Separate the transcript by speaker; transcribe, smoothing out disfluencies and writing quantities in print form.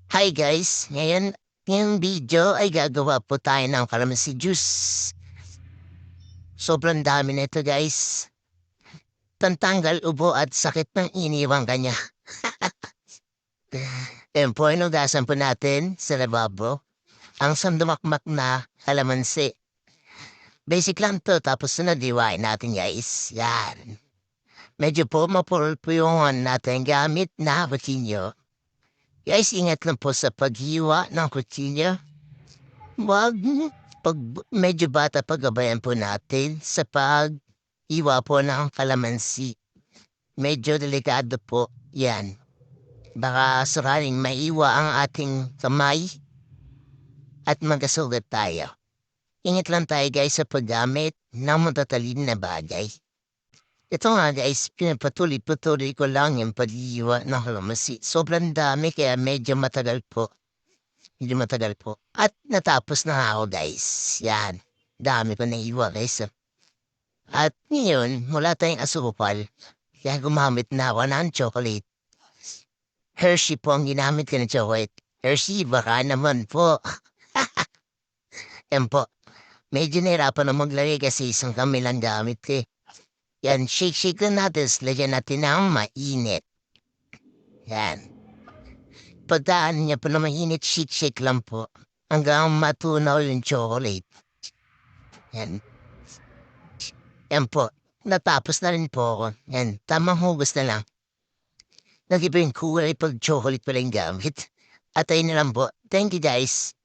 Speaker 1: Hi guys, ngayong video ay gagawa po tayo ng kalamansi juice. Sobrang dami nito guys. Tantanggal ubo at sakit ng iniwang kanya. Yan po, inugasan po natin sa lababo ang sandumakmak na kalamansi. Basic lang to, tapos sunod iwain natin guys. Yan. Medyo po mapurol po yung natin gamit na kutsilyo. Guys, ingat lang po sa paghiwa ng kutsilyo. Wag, pag medyo bata pagabayan po natin sa pag-iwa po ng kalamansi. Medyo delikado po yan. Baka sakaling maiwa ang ating kamay at magkasugat tayo. Ingat lang tayo guys sa paggamit ng matatalin na bagay. Ito nga guys, pinapatuloy-patuloy ko lang yung pag-iwa ng kalamansi. Sobrang dami kaya medyo matagal po. Hindi matagal po. At natapos na nga ako guys. Yan. Dami ko naiwa guys. At ngayon, wala tayong asukal. Kaya gumamit na ako ng chocolate. Hershey po ang ginamit ko ng chocolate. Hershey, baka naman po. Yan po. Medyo nahirapan na maglagay kasi isang kami lang gamit ko eh. Yan, shake-shake lang natin. Lagyan natin ng mainit. Yan. Pagdaan niya po na mainit, shake-shake lang po. Hanggang matunaw yung chocolate. Yan. Yan po. Natapos na rin po ako. Yan. Tamang hugas na lang. Nag-iba yung kulay pag chocolate pa rin gamit. At ayun na lang po. Thank you guys.